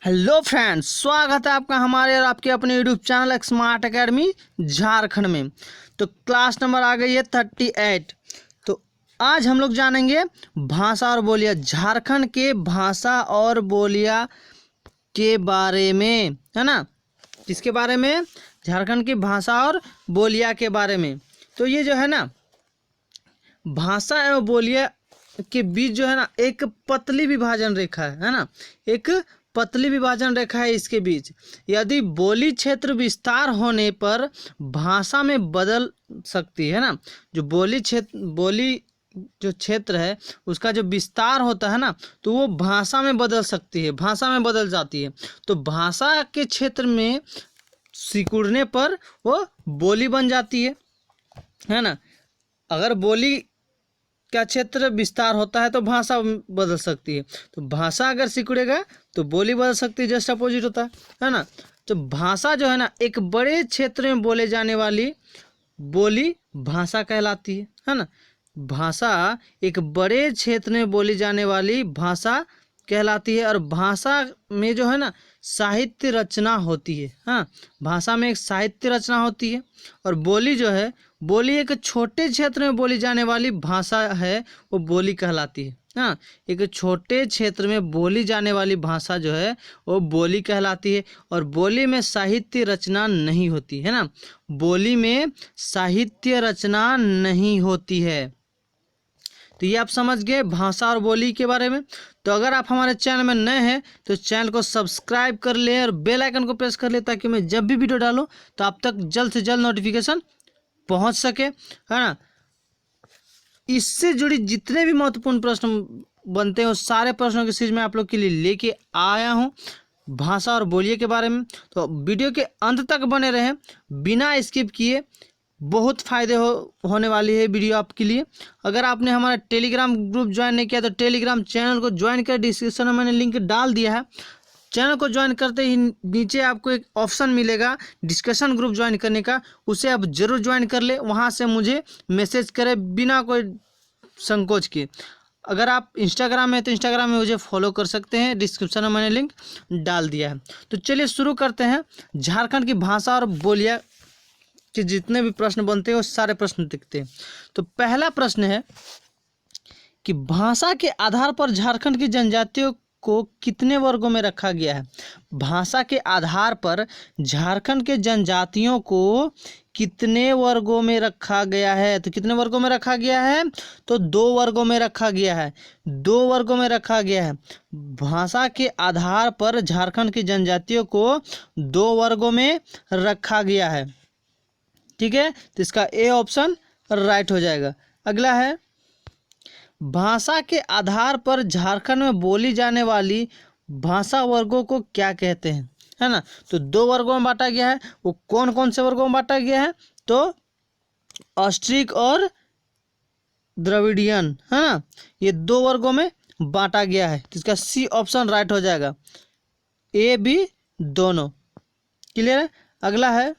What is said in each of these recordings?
Hello friends, स्वागत है आपका हमारे और आपके अपने YouTube channel smart academy Jharkhand में। तो क्लास नंबर आ गई है 38। तो आज हम लोग जानेंगे भाषा और बोलियां, झारखंड के भाषा और बोलियां के बारे में, है ना। किसके बारे में? झारखंड की भाषा और बोलियां के बारे में। तो ये जो है ना, भाषा एवं बोलियां के बीच जो है ना एक पतली विभाजन रेखा है ना, एक पतली विभाजन रेखा है इसके बीच। यदि बोली क्षेत्र विस्तार होने पर भाषा में बदल सकती है ना। जो बोली जो क्षेत्र है उसका जो विस्तार होता है ना, तो वो भाषा में बदल सकती है, भाषा में बदल जाती है। तो भाषा के क्षेत्र में सिकुड़ने पर वो बोली बन जाती है ना। अगर बोली का क्षेत्र विस्तार होता है तो भाषा बदल सकती है। तो भाषा अगर सिकुड़ेगा तो बोली बदल सकती है, जस्ट अपोजिट होता है ना। तो भाषा जो है ना एक बड़े क्षेत्र में बोले जाने वाली बोली भाषा कहलाती है ना। भाषा एक बड़े क्षेत्र में बोली जाने वाली भाषा कहलाती है। और भाषा में जो है ना साहित्य रचना होती है। हाँ, भाषा में एक साहित्य रचना होती है। और बोली जो है, बोली एक छोटे क्षेत्र में बोली जाने वाली भाषा है, वो बोली कहलाती है। हाँ, एक छोटे क्षेत्र में बोली जाने वाली भाषा जो है वो बोली कहलाती है। और बोली में साहित्य रचना नहीं होती है ना, बोली में साहित्य रचना नहीं होती है। तो ये आप समझ गए भाषा और बोली के बारे में। तो अगर आप हमारे चैनल में नए हैं तो चैनल को सब्सक्राइब कर लें और बेल आइकन को प्रेस कर लें, ताकि मैं जब भी वीडियो डालूं तो आप तक जल्द से जल्द नोटिफिकेशन पहुंच सके, है ना। इससे जुड़ी जितने भी महत्वपूर्ण प्रश्न बनते हैं उस सारे प्रश्नों की सीरीज में आप लोग के लिए लेके आया हूं भाषा और बोलिए के बारे में। तो वीडियो के अंत तक बने रहें बिना स्किप किए, बहुत फ़ायदे होने वाली है वीडियो आपके लिए। अगर आपने हमारा टेलीग्राम ग्रुप ज्वाइन नहीं किया तो टेलीग्राम चैनल को ज्वाइन कर, डिस्क्रिप्शन में मैंने लिंक डाल दिया है। चैनल को ज्वाइन करते ही नीचे आपको एक ऑप्शन मिलेगा डिस्कशन ग्रुप ज्वाइन करने का, उसे आप ज़रूर ज्वाइन कर ले। वहाँ से मुझे मैसेज करें बिना कोई संकोच के। अगर आप इंस्टाग्राम में तो इंस्टाग्राम में मुझे फॉलो कर सकते हैं, डिस्क्रिप्शन में मैंने लिंक डाल दिया है। तो चलिए शुरू करते हैं। झारखंड की भाषा और बोलियां कि जितने भी प्रश्न बनते हैं वो सारे प्रश्न दिखते हैं। तो पहला प्रश्न है कि भाषा के आधार पर झारखंड की जनजातियों को कितने वर्गों में रखा गया है? भाषा के आधार पर झारखंड के जनजातियों को कितने वर्गों में रखा गया है? तो कितने वर्गों में रखा गया है? तो 2 वर्गों में रखा गया है, 2 वर्गों में रखा गया है। भाषा के आधार पर झारखंड की जनजातियों को 2 वर्गों में रखा गया है। ठीक है, तो इसका ए ऑप्शन राइट हो जाएगा। अगला है, भाषा के आधार पर झारखंड में बोली जाने वाली भाषा वर्गों को क्या कहते हैं? है ना। तो 2 वर्गों में बांटा गया है। वो कौन कौन से वर्गों में बांटा गया है? तो ऑस्ट्रिक और द्रविडियन, है ना, ये 2 वर्गों में बांटा गया है। तो इसका सी ऑप्शन राइट हो जाएगा, ए बी दोनों। क्लियर है। अगला है,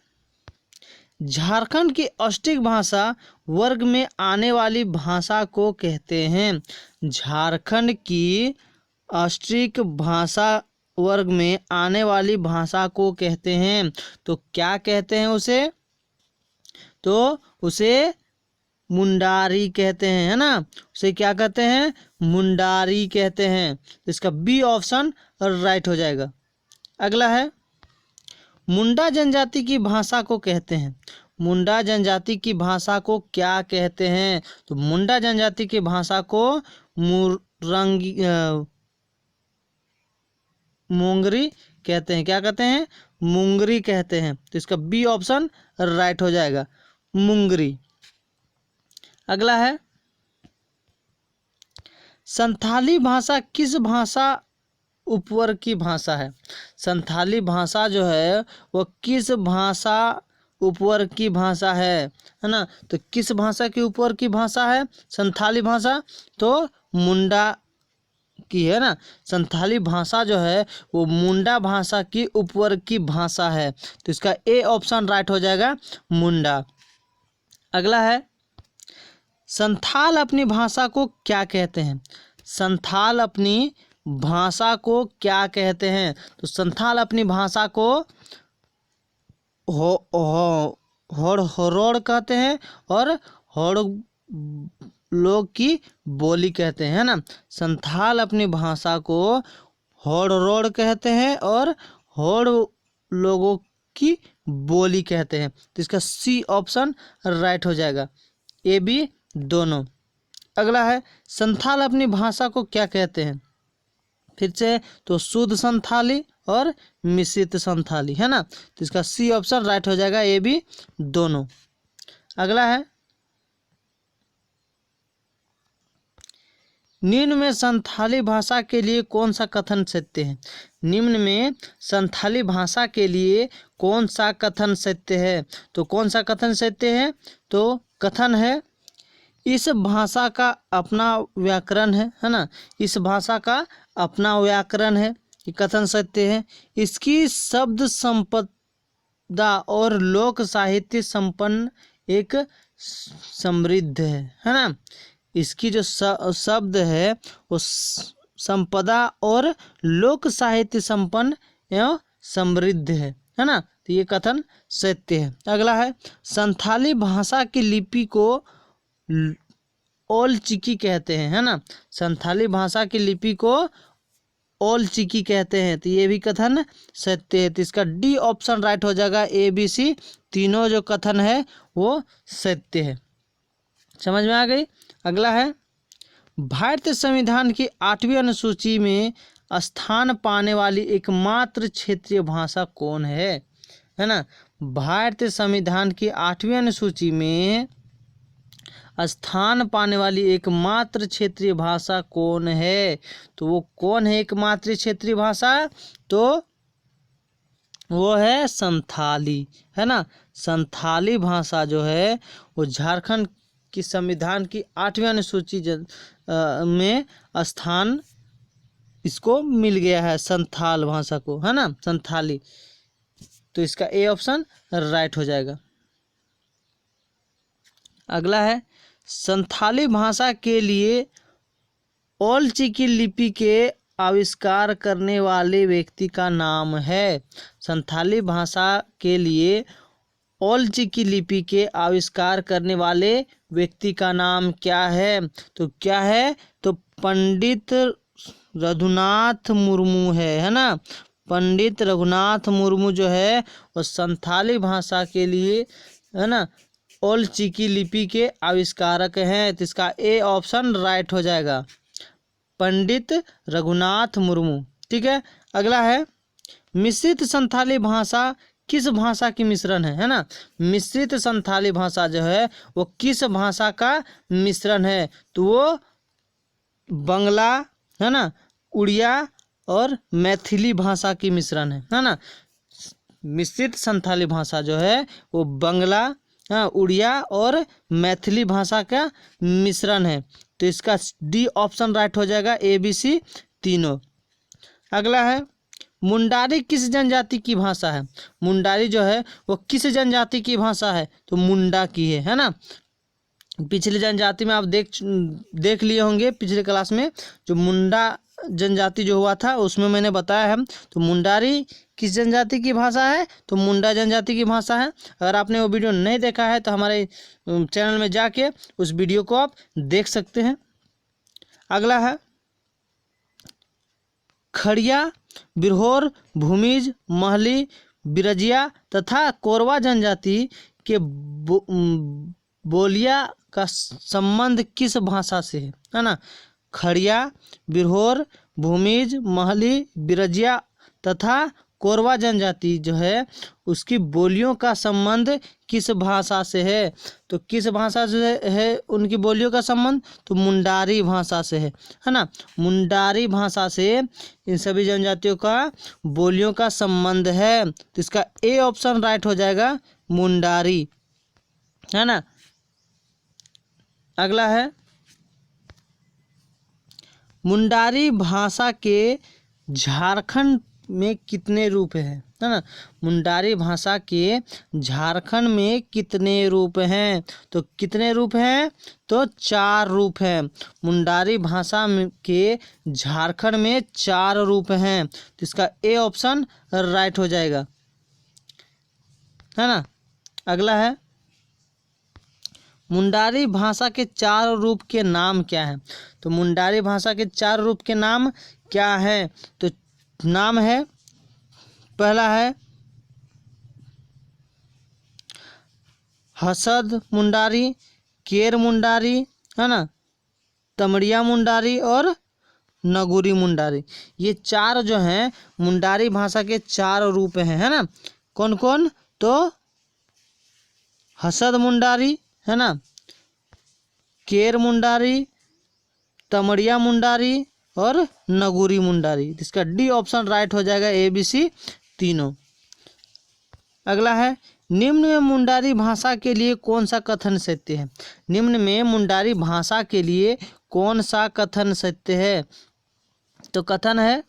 झारखंड की ऑस्ट्रिक भाषा वर्ग में आने वाली भाषा को कहते हैं। झारखंड की ऑस्ट्रिक भाषा वर्ग में आने वाली भाषा को कहते हैं। तो क्या कहते हैं उसे? तो उसे मुंडारी कहते हैं, है ना। उसे क्या कहते हैं? मुंडारी कहते हैं। तो इसका बी ऑप्शन राइट हो जाएगा। अगला है, मुंडा जनजाति की भाषा को कहते हैं। मुंडा जनजाति की भाषा को क्या कहते हैं? तो मुंडा जनजाति की भाषा को मोंगरी कहते हैं। क्या कहते हैं? मुंगरी कहते हैं। तो इसका बी ऑप्शन राइट हो जाएगा, मुंगरी। अगला है, संथाली भाषा किस भाषा उपवर्ग की भाषा है? संथाली भाषा जो है वो किस भाषा उपवर्ग की भाषा है ना। तो किस भाषा की उपवर्ग की भाषा है संथाली भाषा? तो मुंडा की, है ना। संथाली भाषा जो है वो मुंडा भाषा की उपवर्ग की भाषा है। तो इसका ए ऑप्शन राइट हो जाएगा, मुंडा। अगला है, संथाल अपनी भाषा को क्या कहते हैं? संथाल अपनी भाषा को क्या कहते हैं? तो संथाल अपनी भाषा को होड़ कहते हैं और होड़ लोग की बोली कहते हैं, है ना। संथाल अपनी भाषा को होड़ कहते हैं और होड़ लोगों की बोली कहते हैं। तो इसका सी ऑप्शन राइट हो जाएगा, ए बी दोनों। अगला है संथाल अपनी भाषा को क्या कहते हैं? फिर से तो शुद्ध संथाली और मिश्रित संथाली, है ना। तो इसका सी ऑप्शन राइट हो जाएगा, ए बी दोनों। अगला है निम्न में संथाली भाषा के लिए कौन सा कथन सत्य है? निम्न में संथाली भाषा के लिए कौन सा कथन सत्य है? तो कौन सा कथन सत्य है? तो कथन है इस भाषा का अपना व्याकरण है ना। इस भाषा का अपना व्याकरण है, ये कथन सत्य है। इसकी शब्द संपदा और लोक साहित्य संपन्न एक समृद्ध है ना। इसकी जो शब्द है वो संपदा और लोक साहित्य संपन्न एवं समृद्ध है ना। तो ये कथन सत्य है। अगला है संथाली भाषा की लिपि को ओल चिकी कहते हैं, है ना। संथाली भाषा की लिपि को ओल चिकी कहते हैं, तो ये भी कथन सत्य है। तो इसका डी ऑप्शन राइट हो जाएगा, ए बी सी तीनों जो कथन है वो सत्य है। समझ में आ गई। अगला है भारतीय संविधान की 8वीं अनुसूची में स्थान पाने वाली एकमात्र क्षेत्रीय भाषा कौन है ना। भारतीय संविधान की 8वीं अनुसूची में स्थान पाने वाली एकमात्र क्षेत्रीय भाषा कौन है? तो वो कौन है एकमात्र क्षेत्रीय भाषा? तो वो है संथाली, है ना। संथाली भाषा जो है वो झारखंड की संविधान की 8वीं अनुसूची में स्थान इसको मिल गया है, संथाल भाषा को, है ना, संथाली। तो इसका ए ऑप्शन राइट हो जाएगा। अगला है संथाली भाषा के लिए ओल चिकी लिपि के आविष्कार करने वाले व्यक्ति का नाम है। संथाली भाषा के लिए ओल चिकी लिपि के आविष्कार करने वाले व्यक्ति का नाम क्या है? तो क्या है? तो पंडित रघुनाथ मुर्मू है ना। पंडित रघुनाथ मुर्मू जो है वो संथाली भाषा के लिए, है ना, ओल चिकी लिपि के आविष्कारक हैं। तो इसका ए ऑप्शन राइट हो जाएगा, पंडित रघुनाथ मुर्मू। ठीक है। अगला है मिश्रित संथाली भाषा किस भाषा की मिश्रण है ना। मिश्रित संथाली भाषा जो है वो किस भाषा का मिश्रण है? तो वो बंगला, है ना, उड़िया और मैथिली भाषा की मिश्रण है ना। मिश्रित संथाली भाषा जो है वो बंगला, उड़िया और मैथिली भाषा का मिश्रण है। तो इसका डी ऑप्शन राइट हो जाएगा, ए बी सी तीनों। अगला है मुंडारी किस जनजाति की भाषा है? मुंडारी जो है वो किस जनजाति की भाषा है? तो मुंडा की है ना। पिछली जनजाति में आप देख लिए होंगे पिछले क्लास में, जो मुंडा जनजाति जो हुआ था उसमें मैंने बताया है। तो मुंडारी किस जनजाति की भाषा है? तो मुंडा जनजाति की भाषा है। अगर आपने वो वीडियो नहीं देखा है तो हमारे चैनल में जाके उस वीडियो को आप देख सकते हैं। अगला है खड़िया, बिरहोर, भूमिज, महली, बिरजिया तथा कोरवा जनजाति के बोलिया का संबंध किस भाषा से है ना। खड़िया, बिरहोर, भूमिज, महली, बिरजिया तथा कोरवा जनजाति जो है उसकी बोलियों का संबंध किस भाषा से है? तो किस भाषा से है उनकी बोलियों का संबंध? तो मुंडारी भाषा से है ना। मुंडारी भाषा से इन सभी जनजातियों का बोलियों का संबंध है। तो इसका ए ऑप्शन राइट हो जाएगा, मुंडारी, है ना। अगला है मुंडारी भाषा के झारखंड में कितने रूप है ना। मुंडारी भाषा के झारखंड में कितने रूप हैं, तो कितने रूप हैं, तो 4 रूप हैं। मुंडारी भाषा के झारखंड में 4 रूप हैं, तो इसका ए ऑप्शन राइट हो जाएगा, है ना। अगला है, मुंडारी भाषा के 4 रूप के नाम क्या है। तो मुंडारी भाषा के 4 रूप के नाम क्या है, तो नाम है, पहला है हसद मुंडारी, केर मुंडारी, है ना, तमड़िया मुंडारी और नगुरी मुंडारी। ये 4 जो हैं मुंडारी भाषा के 4 रूप हैं, है ना। कौन कौन, तो हसद मुंडारी, है ना, केर मुंडारी, तमड़िया मुंडारी और नगुरी मुंडारी। इसका डी ऑप्शन राइट हो जाएगा, ए बी सी तीनों। अगला है, निम्न में मुंडारी भाषा के लिए कौन सा कथन सत्य है। निम्न में मुंडारी भाषा के लिए कौन सा कथन सत्य है, तो कथन है,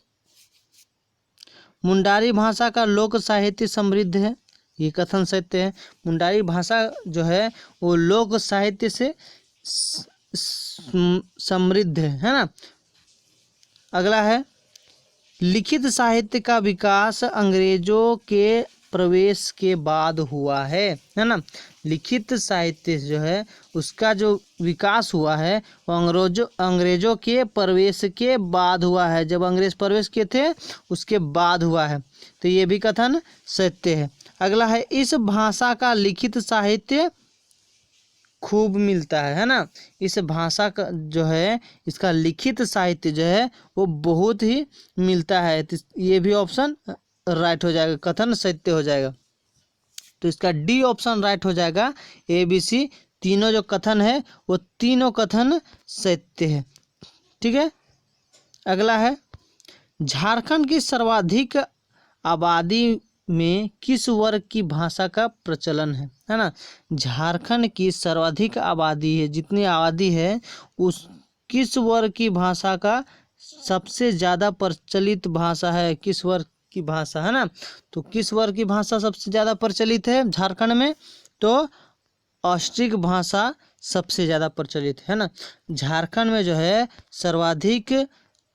मुंडारी भाषा का लोक साहित्य समृद्ध है, ये कथन सत्य है। मुंडारी भाषा जो है वो लोक साहित्य से समृद्ध है ना। अगला है, लिखित साहित्य का विकास अंग्रेजों के प्रवेश के बाद हुआ है ना। लिखित साहित्य जो है उसका जो विकास हुआ है वो अंग्रेजों के प्रवेश के बाद हुआ है। जब अंग्रेज प्रवेश किए थे उसके बाद हुआ है, तो ये भी कथन सत्य है। अगला है, इस भाषा का लिखित साहित्य खूब मिलता है ना। इस भाषा का जो है इसका लिखित साहित्य जो है वो बहुत ही मिलता है, तो ये भी ऑप्शन राइट हो जाएगा, कथन सत्य हो जाएगा। तो इसका डी ऑप्शन राइट हो जाएगा, ए बी सी तीनों जो कथन है वो तीनों कथन सत्य है, ठीक है। अगला है, झारखंड की सर्वाधिक आबादी में किस वर्ग की भाषा का प्रचलन है ना। झारखंड की सर्वाधिक आबादी है, जितनी आबादी है उस किस वर्ग की भाषा का सबसे ज़्यादा प्रचलित भाषा है, किस वर्ग की भाषा, है ना। तो किस वर्ग की भाषा सबसे ज़्यादा प्रचलित है झारखंड में, तो ऑस्ट्रिक भाषा सबसे ज़्यादा प्रचलित है ना। झारखंड में जो है सर्वाधिक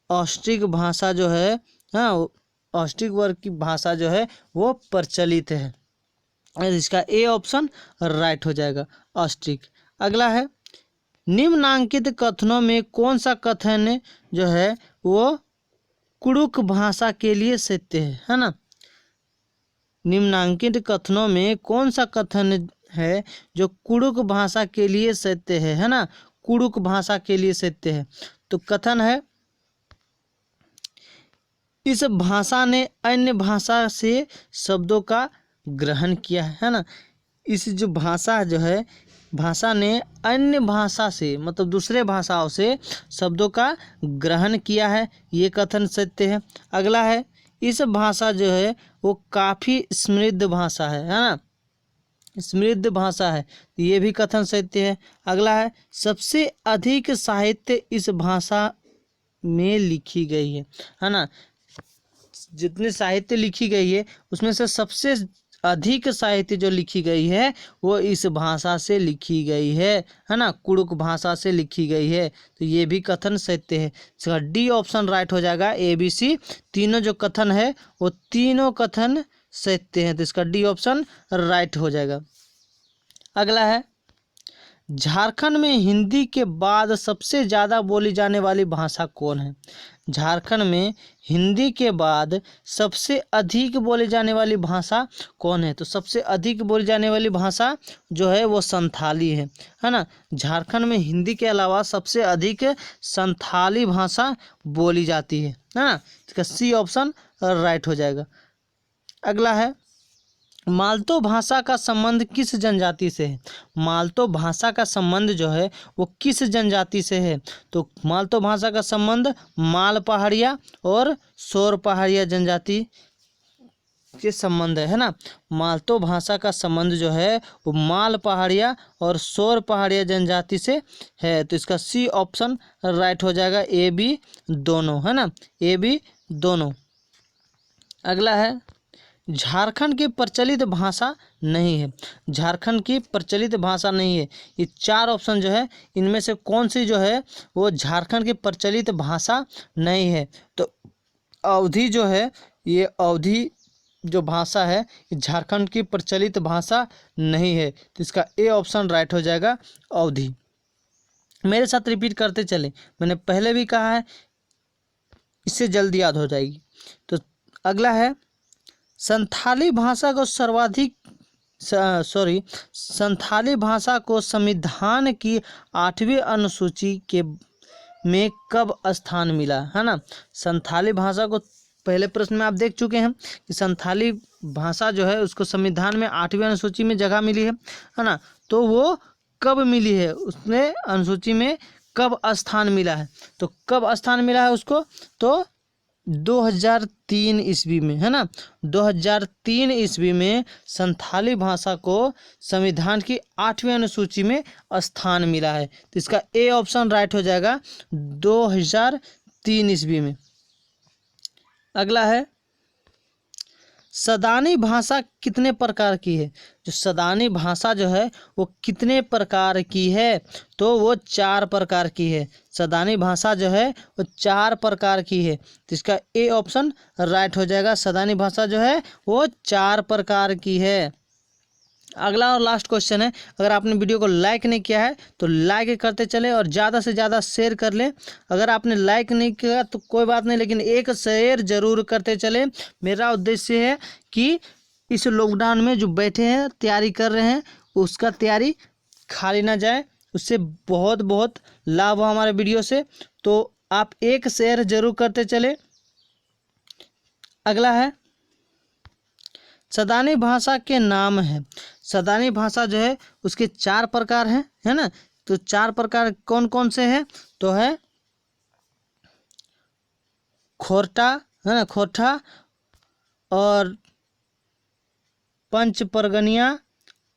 ऑस्ट्रिक भाषा जो है, हाँ, ऑस्ट्रिक वर्ग की भाषा जो है वो प्रचलित है, इसका ए ऑप्शन राइट हो जाएगा, ऑस्ट्रिक। अगला है, निम्नांकित कथनों में कौन सा कथन जो है वो कुड़ुक भाषा के लिए सत्य है ना। निम्नांकित कथनों में कौन सा कथन है जो कुड़ुक भाषा के लिए सत्य है ना। कुड़ुक भाषा के लिए सत्य है, तो कथन है, इस भाषा ने अन्य भाषा से शब्दों का ग्रहण किया है ना। इस जो भाषा जो है भाषा ने अन्य भाषा से मतलब दूसरे भाषाओं से शब्दों का ग्रहण किया है, ये कथन सत्य है। अगला है, इस भाषा जो है वो काफ़ी समृद्ध भाषा है ना, समृद्ध भाषा है, ये भी कथन सत्य है। अगला है, सबसे अधिक साहित्य इस भाषा में लिखी गई है ना। जितने साहित्य लिखी गई है उसमें से सबसे अधिक साहित्य जो लिखी गई है वो इस भाषा से लिखी गई है ना, कुड़ुक भाषा से लिखी गई है, तो ये भी कथन सत्य है। इसका डी ऑप्शन राइट हो जाएगा, ए बी सी तीनों जो कथन है वो तीनों कथन सत्य हैं, तो इसका डी ऑप्शन राइट हो जाएगा। अगला है, झारखंड में हिंदी के बाद सबसे ज़्यादा बोली जाने वाली भाषा कौन है। झारखंड में हिंदी के बाद सबसे अधिक बोली जाने वाली भाषा कौन है, तो सबसे अधिक बोली जाने वाली भाषा जो है वो संथाली है ना। झारखंड में हिंदी के अलावा सबसे अधिक संथाली भाषा बोली जाती है ना, इसका सी ऑप्शन राइट हो जाएगा। अगला है, मालतो भाषा का संबंध किस जनजाति से है। मालतो भाषा का संबंध जो है वो किस जनजाति से है, तो मालतो भाषा का संबंध माल पहाड़िया और शोर पहाड़िया जनजाति के संबंध है ना। मालतो भाषा का संबंध जो है वो माल पहाड़िया और शोर पहाड़िया जनजाति से है, तो इसका सी ऑप्शन राइट हो जाएगा, ए बी दोनों, है ना, ए बी दोनों। अगला है झारखंड की प्रचलित भाषा नहीं है। झारखंड की प्रचलित भाषा नहीं है। ये चार ऑप्शन जो है इनमें से कौन सी जो है वो झारखंड की प्रचलित भाषा नहीं है। तो अवधी जो है, ये अवधी जो भाषा है ये झारखंड की प्रचलित भाषा नहीं है। तो इसका ए ऑप्शन राइट हो जाएगा, अवधी। मेरे साथ रिपीट करते चले, मैंने पहले भी कहा है, इससे जल्दी याद हो जाएगी। तो अगला है संथाली भाषा को संथाली भाषा को संविधान की 8वीं अनुसूची के में कब स्थान मिला, है ना। संथाली भाषा को पहले प्रश्न में आप देख चुके हैं कि संथाली भाषा जो है उसको संविधान में 8वीं अनुसूची में जगह मिली है ना। तो वो कब मिली है, उसने अनुसूची में कब स्थान मिला है। तो कब स्थान मिला है उसको, तो 2003 ईस्वी में, है ना। 2003 ईस्वी में संथाली भाषा को संविधान की 8वीं अनुसूची में स्थान मिला है। तो इसका ए ऑप्शन राइट हो जाएगा, 2003 ईस्वी में। अगला है सदानी भाषा कितने प्रकार की है। जो सदानी भाषा जो है वो कितने प्रकार की है, तो वो 4 प्रकार की है। सदानी भाषा जो है वो 4 प्रकार की है। तो इसका ए ऑप्शन राइट हो जाएगा, सदानी भाषा जो है वो 4 प्रकार की है। अगला और लास्ट क्वेश्चन है, अगर आपने वीडियो को लाइक नहीं किया है तो लाइक करते चले और ज़्यादा से ज़्यादा शेयर कर लें। अगर आपने लाइक नहीं किया तो कोई बात नहीं, लेकिन एक शेयर जरूर करते चले। मेरा उद्देश्य है कि इस लॉकडाउन में जो बैठे हैं तैयारी कर रहे हैं उसका तैयारी खाली ना जाए, उससे बहुत बहुत लाभ हो हमारे वीडियो से। तो आप एक शेयर जरूर करते चले। अगला है सदानी भाषा के नाम है। सदानी भाषा जो है उसके 4 प्रकार हैं, है ना। तो 4 प्रकार कौन कौन से हैं, तो है खोरठा, है ना, खोरठा और पंचपरगनिया,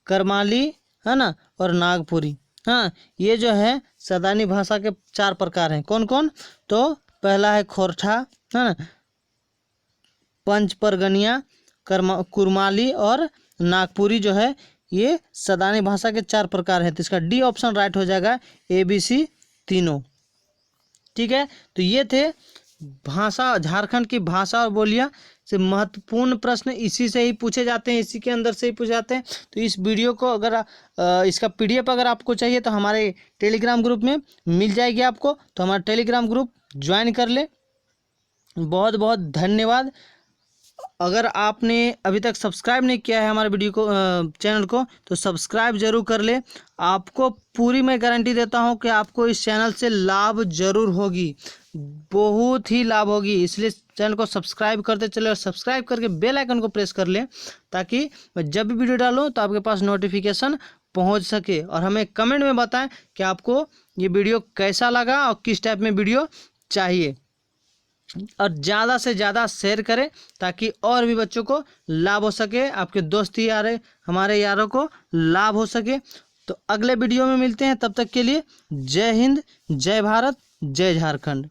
करमाली, है ना, और नागपुरी। हाँ, ये जो है सदानी भाषा के 4 प्रकार हैं। कौन कौन, तो पहला है खोरठा, है ना, पंचपरगनिया, कुरमाली और नागपुरी जो है ये सदानी भाषा के 4 प्रकार है। तो इसका डी ऑप्शन राइट हो जाएगा, ABC तीनों। ठीक है, तो ये थे भाषा, झारखंड की भाषा और बोलियां से महत्वपूर्ण प्रश्न इसी से ही पूछे जाते हैं, इसी के अंदर से ही पूछे जाते हैं। तो इस वीडियो को अगर इसका PDF अगर आपको चाहिए तो हमारे टेलीग्राम ग्रुप में मिल जाएगी आपको। तो हमारा टेलीग्राम ग्रुप ज्वाइन कर ले। बहुत बहुत धन्यवाद। अगर आपने अभी तक सब्सक्राइब नहीं किया है हमारे वीडियो को, चैनल को, तो सब्सक्राइब जरूर कर ले। आपको पूरी मैं गारंटी देता हूं कि आपको इस चैनल से लाभ जरूर होगी, बहुत ही लाभ होगी। इसलिए चैनल को सब्सक्राइब करते चले और सब्सक्राइब करके बेल आइकन को प्रेस कर लें, ताकि मैं जब भी वीडियो डालूँ तो आपके पास नोटिफिकेशन पहुंच सके। और हमें कमेंट में बताएं कि आपको ये वीडियो कैसा लगा और किस टाइप में वीडियो चाहिए। और ज़्यादा से ज़्यादा शेयर करें ताकि और भी बच्चों को लाभ हो सके, आपके दोस्त यार, हमारे यारों को लाभ हो सके। तो अगले वीडियो में मिलते हैं, तब तक के लिए जय हिंद, जय भारत, जय झारखंड।